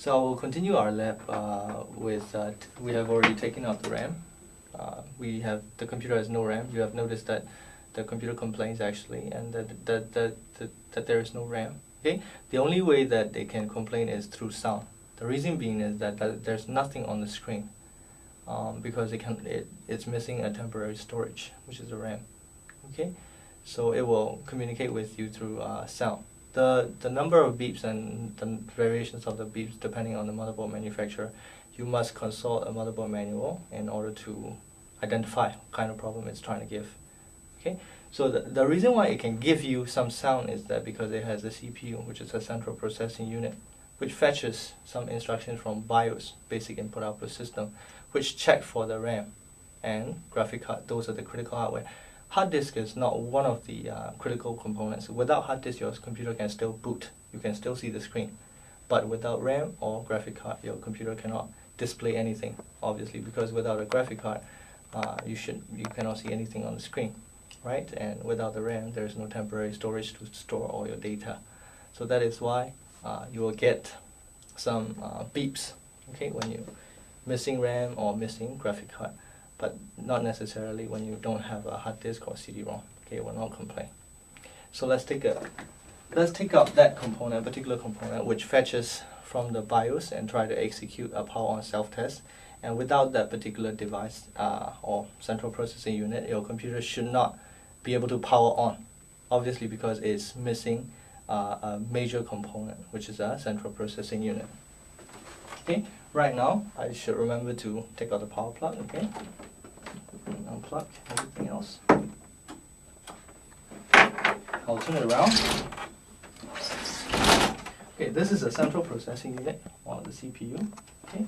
So we'll continue our lab with, we have already taken out the RAM. The computer has no RAM. You have noticed that the computer complains actually, and that there is no RAM. Okay, the only way that they can complain is through sound. The reason being is that there's nothing on the screen, because it's missing a temporary storage, which is the RAM. Okay, so it will communicate with you through sound. The number of beeps and the variations of the beeps depending on the motherboard manufacturer, you must consult a motherboard manual in order to identify what kind of problem it's trying to give. Okay, so the reason why it can give you some sound is that because it has a CPU, which is a central processing unit, which fetches some instructions from BIOS, basic input output system, which check for the RAM and graphic card. Those are the critical hardware. Hard disk is not one of the critical components. Without hard disk, your computer can still boot. You can still see the screen. But without RAM or graphic card, your computer cannot display anything, obviously, because without a graphic card, you cannot see anything on the screen, right? And without the RAM, there is no temporary storage to store all your data. So that is why you will get some beeps, okay, when you're missing RAM or missing graphic card, but not necessarily when you don't have a hard disk or CD-ROM. Okay, it will not complain. So let's take out that component, particular component, which fetches from the BIOS and try to execute a power on self-test. And without that particular device or central processing unit, your computer should not be able to power on, obviously because it's missing a major component, which is a central processing unit. Okay, right now I should remember to take out the power plug. Okay, unplug everything else. I'll turn it around. Okay, this is a central processing unit, one of the CPU. Okay,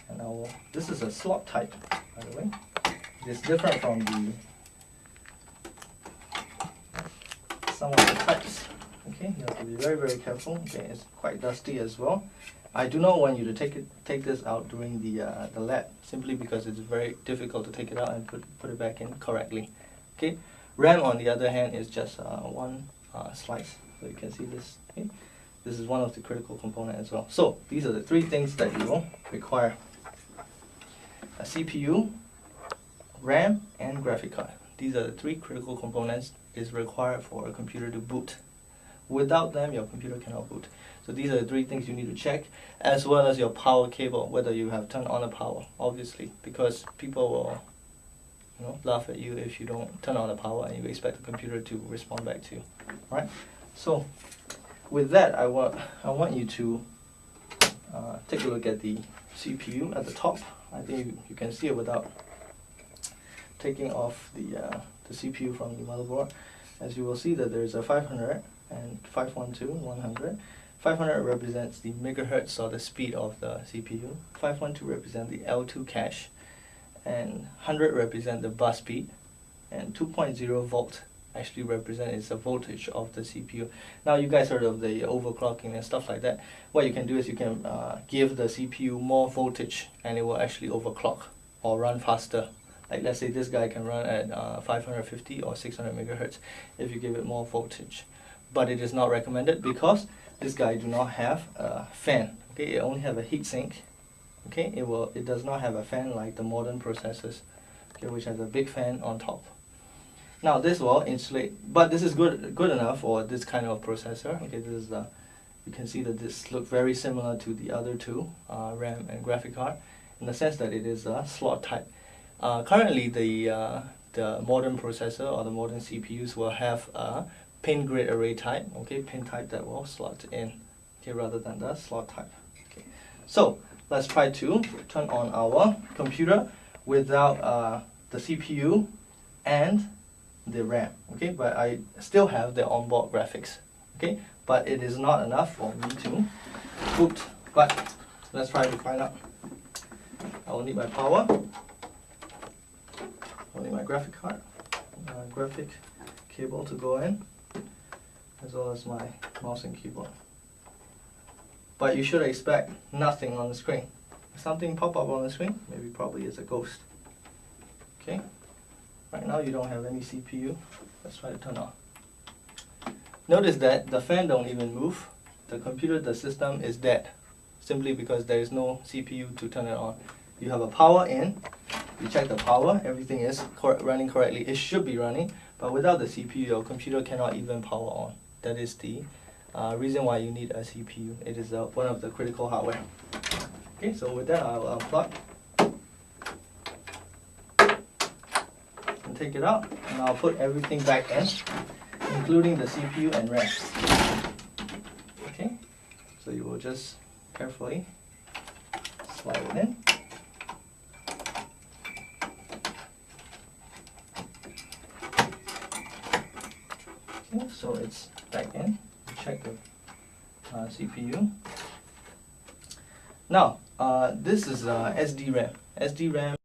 and this is a slot type, by the way. It is different from some of the types. Okay, you have to be very, very careful. Okay, it's quite dusty as well. I do not want you to take this out during the lab, simply because it's very difficult to take it out and put it back in correctly. Okay, RAM on the other hand is just one slice, so you can see this. Okay, this is one of the critical components as well. So these are the three things that you will require: a CPU, RAM, and graphic card. These are the three critical components is required for a computer to boot. Without them, your computer cannot boot. So these are the three things you need to check, as well as your power cable, whether you have turned on the power, obviously, because people will laugh at you if you don't turn on the power and you expect the computer to respond back to you. Right? So with that, I want you to take a look at the CPU at the top. I think you can see it without taking off the CPU from the motherboard. As you will see that there is a 500 and 512, 100. 500 represents the megahertz or the speed of the CPU. 512 represents the L2 cache, and 100 represent the bus speed, and 2.0 volt actually represents the voltage of the CPU. Now you guys heard of the overclocking and stuff like that. What you can do is you can give the CPU more voltage and it will actually overclock or run faster. Like let's say this guy can run at 550 or 600 megahertz if you give it more voltage. But it is not recommended because this guy do not have a fan. Okay, it only have a heat sink. Okay, it does not have a fan like the modern processors, okay, which has a big fan on top. Now this will insulate, but this is good enough for this kind of processor. Okay, this is you can see that this looks very similar to the other two, RAM and graphic card, in the sense that it is a slot type. Currently, the modern processor or the modern CPUs will have a pin grid array type, okay, pin type that will slot in, okay, rather than the slot type. Okay, so let's try to turn on our computer without the CPU and the RAM. Okay, but I still have the onboard graphics. Okay, but it is not enough for me to boot. But let's try to find out. I will need my power. I'll need my graphic card, graphic cable to go in, as well as my mouse and keyboard. But you should expect nothing on the screen. If something pop up on the screen, probably it's a ghost. Okay, right now you don't have any CPU. Let's try to turn on. Notice that the fan don't even move. The computer, the system is dead. simply because there is no CPU to turn it on. You have a power in, you check the power, everything is running correctly. It should be running, but without the CPU, your computer cannot even power on. That is the reason why you need a CPU. It is one of the critical hardware. Okay, so with that, I'll unplug and take it out, and I'll put everything back in, including the CPU and RAM. Okay, so you will just carefully slide it in. Okay, so it's back in. Check the CPU. Now, this is SD RAM. SD RAM